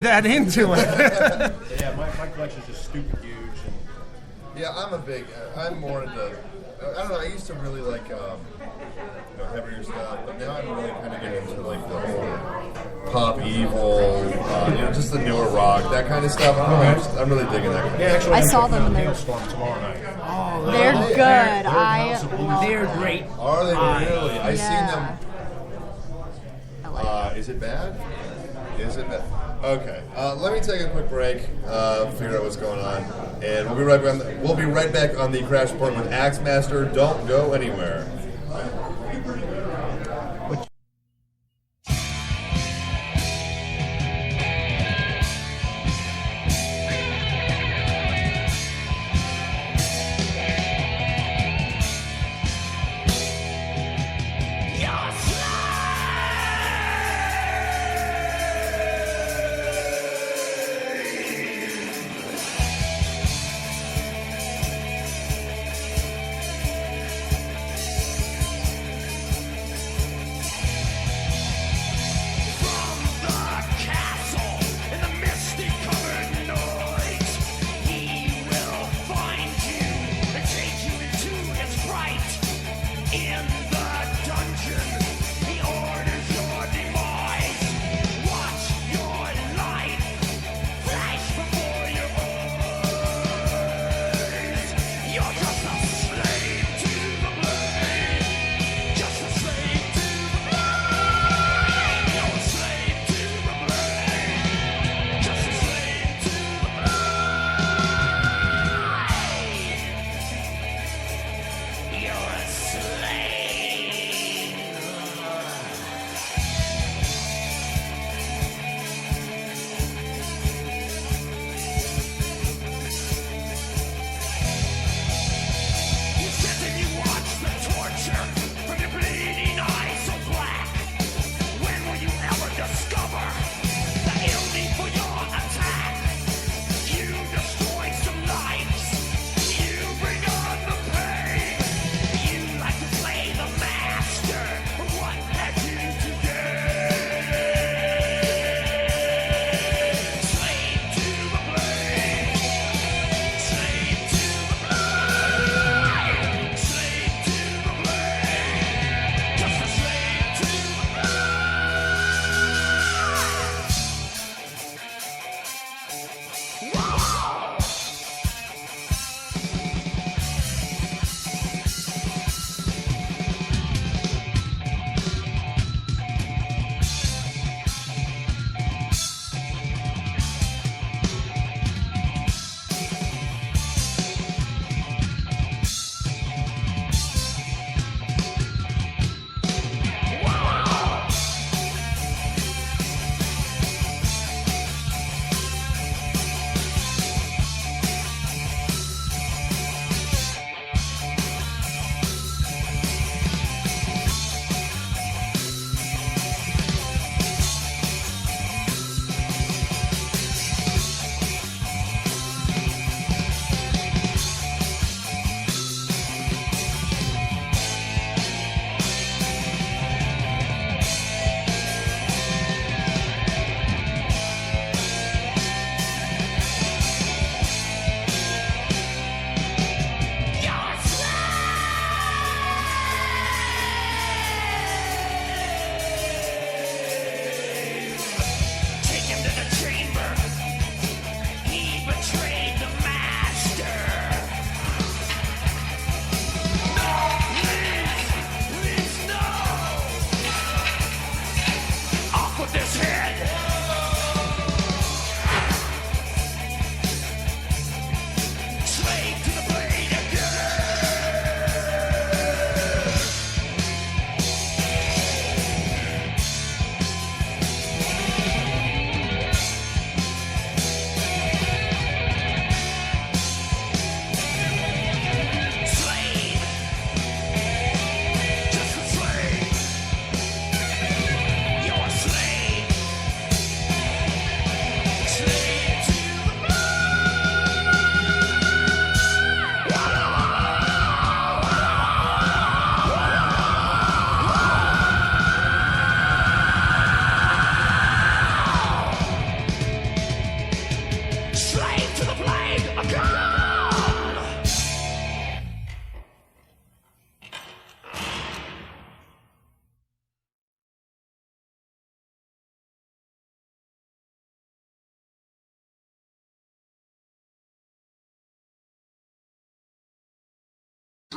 that into it. Yeah, my collection's just stupid huge. And yeah, I'm more into, I don't know, I used to really like, heavier stuff, but now I'm really kind of getting into like the whole pop evil, just the newer rock, that kind of stuff. I don't know, I'm really digging that kind of yeah, actually, I saw them and they're Hailstorm tomorrow night. Oh, they're good. I love They're them. great. Are they really? I've Yeah. seen them. I like Is it bad? Is it bad? Okay. Let me take a quick break, figure out what's going on, and we'll be right back on the Crash Report with Axemaster. Don't go anywhere.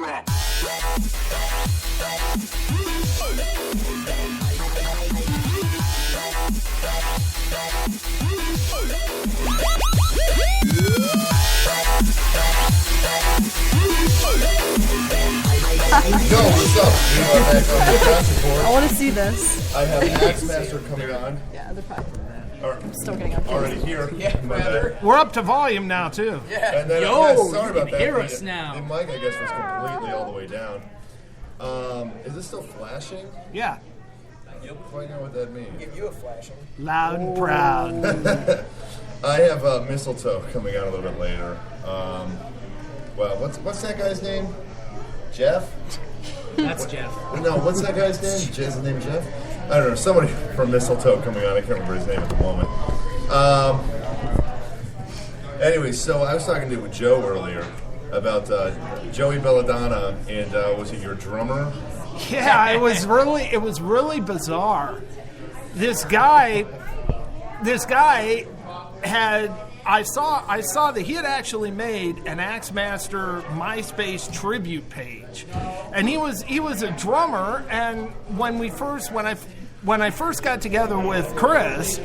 strap. Yo, what's up? We are back on the crash report. I want to see this. I have Axemaster coming on. Yeah, they're probably I'm still getting up. already here. Yeah, my bad. We're up to volume now, too. And then, Yo, yeah, sorry you about can that. hear us now. The mic, I guess, was completely all the way down. Is this still flashing? Yeah. I don't quite know what that means. Give you a flashing. Loud and proud. I have Mistletoe coming out a little bit later. Well, what's that guy's name? Jeff? That's Jeff. No, what's that guy's name? Is his name Jeff? I don't know. Somebody from Mistletoe coming on. I can't remember his name at the moment. Anyway, so I was talking to Joe earlier about Joey Belladonna and was it your drummer? Yeah, it was really bizarre. This guy had I saw that he had actually made an Axemaster MySpace tribute page, and he was a drummer. And when I first got together with Chris,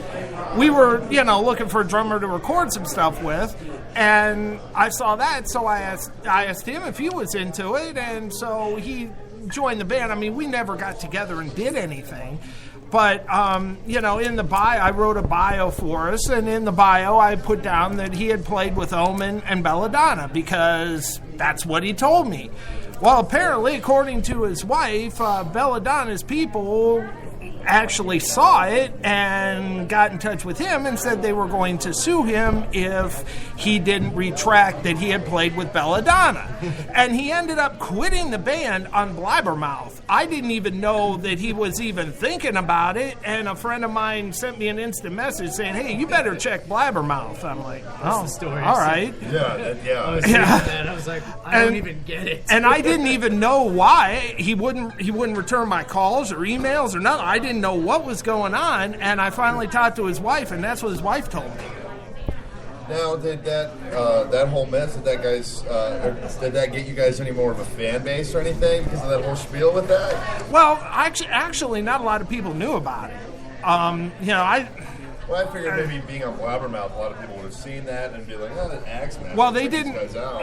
we were looking for a drummer to record some stuff with, and I saw that, so I asked him if he was into it, and so he joined the band. I mean, we never got together and did anything. But, in the bio, I wrote a bio for us, and in the bio I put down that he had played with Omen and Belladonna, because that's what he told me. Well, apparently, according to his wife, Belladonna's people actually saw it and got in touch with him and said they were going to sue him if he didn't retract that he had played with Belladonna. And he ended up quitting the band on Blabbermouth. I didn't even know that he was even thinking about it, and a friend of mine sent me an instant message saying, "Hey, you better check Blabbermouth." I'm like, "Oh, the story. all right." I was reading that. I was like, I don't even get it. And I didn't even know why he wouldn't return my calls or emails or nothing. I didn't know what was going on, and I finally talked to his wife, and that's what his wife told me. Now, did that whole mess, did that get you guys any more of a fan base or anything because of that whole spiel with that? Well, actually, not a lot of people knew about it. Well, I figured maybe being on Blabbermouth, a lot of people would have seen that and be like, "Oh, that Axemaster." Well, they didn't.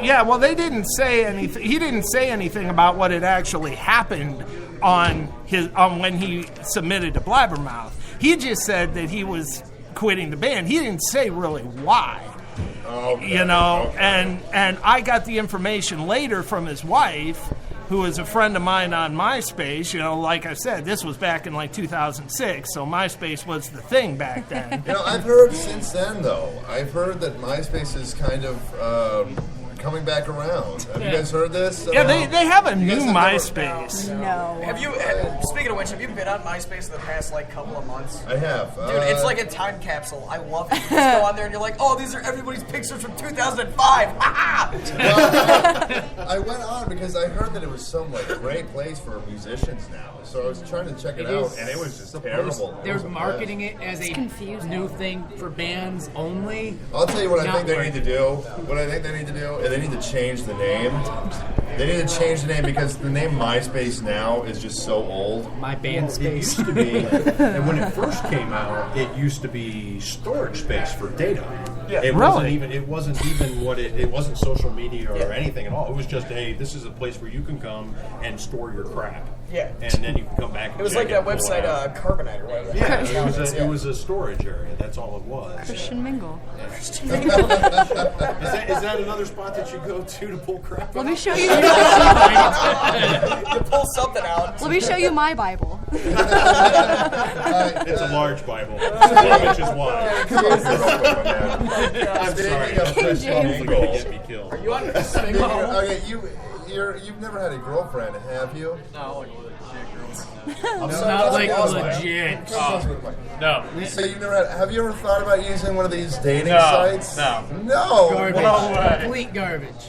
Yeah, well, they didn't say anything. He didn't say anything about what had actually happened on when he submitted to Blabbermouth. He just said that he was quitting the band. He didn't say really why. Okay. And I got the information later from his wife, who is a friend of mine on MySpace. Like I said, this was back in 2006, so MySpace was the thing back then. I've heard since then, though. I've heard that MySpace is kind of coming back around. Have you guys heard this? Yeah, they have a new MySpace. No. Have you, speaking of which, have you been on MySpace in the past, couple of months? I have. Dude, it's like a time capsule. I love it. You just go on there and you're like, oh, these are everybody's pictures from 2005. Ha-ha! Well, I went on because I heard that it was some great place for musicians now. So I was trying to check it out, and it was just terrible. They're marketing it as a confusing. new thing for bands only. I'll tell you what I Not think they working. need to do. What I think they need to do is they need to change the name. They need to change the name because the name MySpace now is just so old. My band It space. used to be, and when it first came out, it used to be storage space for data. Yeah. It Really? wasn't even what it wasn't social media or anything at all. It was just, hey, this is a place where you can come and store your crap. Yeah. And then you can come back and It was check like that pull it website, out. Carbonite or whatever. It was a storage area. That's all it was. Christian Mingle. Is that another spot that you go to pull crap? Let me show you. You pull something out. Let me show you my Bible. It's a large Bible. 12 inches wide. I'm sorry. King James. You're going to get me killed. You on this thing? Okay, you've never had a girlfriend, have you? No, Not legit. No. So you've never have you ever thought about using one of these dating No, sites? no. No. Garbage. No way. Complete garbage.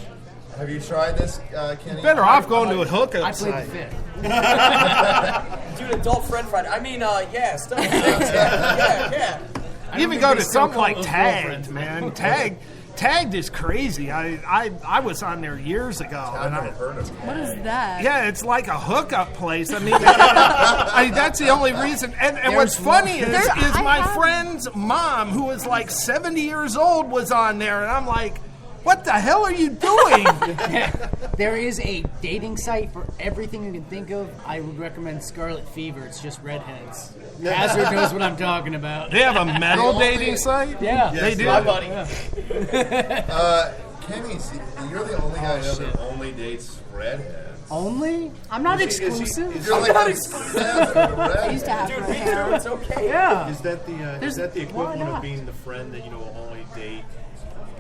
Have you tried this, Kenny? Better off going to a hookup I played site. the fifth. dude, adult friend. I mean, yeah, stuff. Yeah. You even go to they still something call like those Tag, girlfriends. man. Tagged is crazy. I was on there years ago. I've and never heard of it. What is that? Yeah, it's like a hookup place. I mean, that's the only reason. And what's funny is my friend's mom, who was like 70 years old, was on there, and I'm like, what the hell are you doing? There is a dating site for everything you can think of. I would recommend Scarlet Fever. It's just redheads. Hazard knows what I'm talking about. They have a metal dating site? Yeah. They do. My buddy. Kenny, see, you're the only guy I know that only dates redheads. Only? I'm not exclusive. You're like obsessed with I used to have redheads. red hair. It's okay. Yeah. Is that the why equivalent of not? being the friend that only date?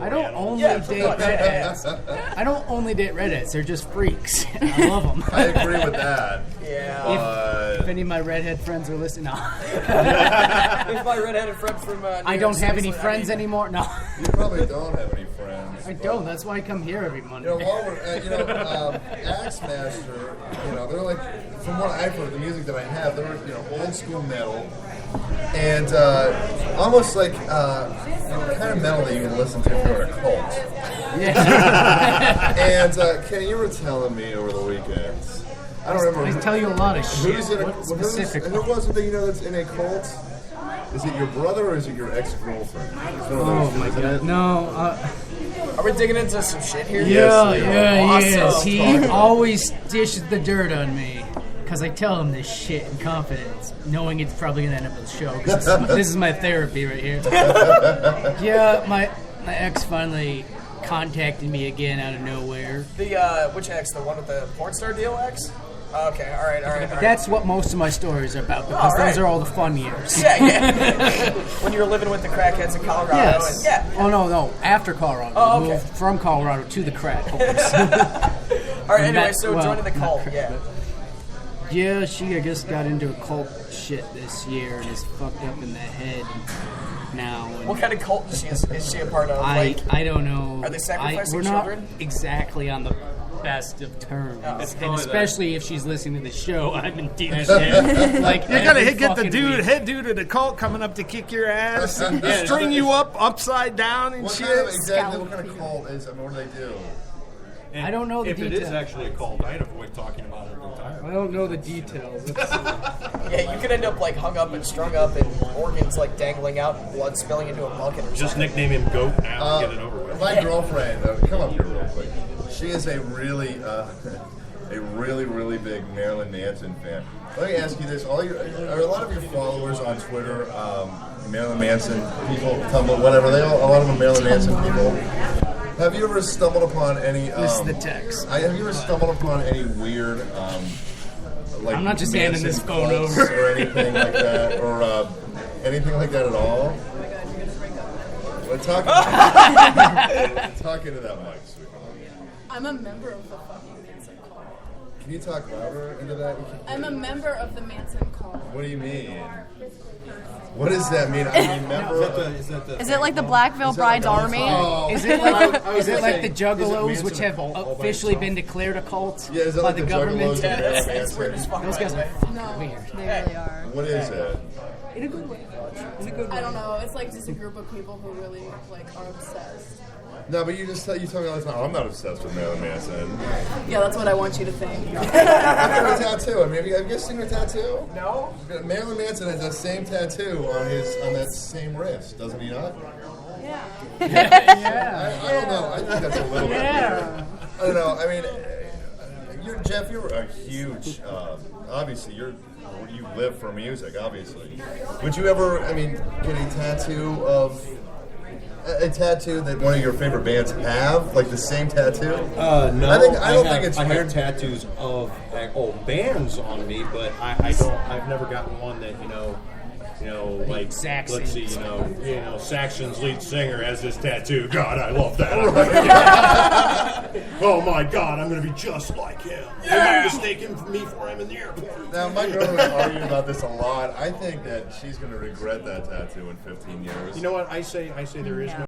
I don't only Yeah, date redheads. I don't only date redheads. They're just freaks. I love them. I agree with that. Yeah. If any of my redhead friends are listening, no. If my redheaded friend from New I York don't have City's any like, friends anymore. No, You probably don't have any friends. I don't. That's why I come here every Monday. While we're Axemaster, they're like, from what I've heard, the music that I have, they're old school metal, and almost like kind of metal that you can listen to if you're in a cult. Yeah. And Kenny, you were telling me over the weekends. I don't remember. I tell you a lot of shit. Who's in a, What specific? who was it that that's in a cult? Is it your brother or is it your ex-girlfriend? Oh my god, no. Are we digging into some shit here? Yeah, we are. yes. Awesome. He always dishes the dirt on me because I tell him this shit in confidence, knowing it's probably gonna end up with a show. 'Cause this is my therapy right here. Yeah, my ex finally contacted me again out of nowhere. The which ex? The one with the porn star deal ex? Okay, all right. That's what most of my stories are about because All right. those are all the fun years. Yeah. When you were living with the crackheads in Colorado. Yes. And, yeah. Oh no. After Colorado, Oh, we okay. moved from Colorado to the crack holes. All right. Anyway, That- so well, joining the not cult. crack, Yeah. but- Yeah, she I guess got into a cult shit this year and is fucked up in the head now. And What kind of cult is she a part of? I don't know. Are they sacrificing we're not children? exactly on the best of terms, It's and especially if she's listening to the show, I'm in deep shit. Like You're gonna every get the fucking week. head dude of the cult coming up to kick your ass, and string you up upside down and What shit. kind of, exactly what kind of cult is? I mean, what do they do? And I don't know the if it is details. actually a cult, I'd avoid talking about it entirely. I don't know the details. Yeah, you could end up like hung up and strung up and organs like dangling out and blood spilling into a bucket or Just something. nickname him Goat now and get it over with. My girlfriend, come up here real quick. She is a really big Marilyn Manson fan. Let me ask you this: are a lot of your followers on Twitter Marilyn Manson people, Tumblr, whatever? A lot of them Marilyn Manson people. Have you ever stumbled upon any? This is the text. Have you ever stumbled upon any weird, like I'm not just handing this Manson phone cults over. or anything like that, or anything like that at all? Well, talk into that mic, sweetheart. I'm a member of the fucking Manson cult. Can you talk louder into that? I'm a member of the Manson cult. What do you mean? What does that mean? I'm a member of... Is it like the Black Veil Bride's army? Oh. Is it like the is it Juggalos, Manson which have cult all by officially itself? been declared a cult Yeah, is it by like the the government? Juggalos? Yeah, it's weird as fuck. Those guys are No, weird. They really are. What is it? In a good way. In a good way. I don't know. It's like just a group of people who really like are obsessed. No, but you told me all the time, I'm not obsessed with Marilyn Manson. Yeah, that's what I want you to think. I've got a tattoo. I mean, have you seen her tattoo? No. Marilyn Manson has that same tattoo on that same wrist, doesn't he not? Yeah. I don't know. I think that's a little bit weird. I don't know. I mean, Jeff, you're a huge. Obviously, you live for music. Obviously, would you ever? I mean, get a tattoo of a tattoo that one of your favorite bands have, like the same tattoo? No, I don't think it's I weird. have tattoos of bands on me, but I don't. I've never gotten one that like Saxons. let's see, Saxon's lead singer has this tattoo. God, I love that. Oh my God, I'm gonna be just like him. They might mistake me for him in the airport. Now, my girlfriend argued about this a lot. I think that she's going to regret that tattoo in 15 years. You know what I say? I say there is no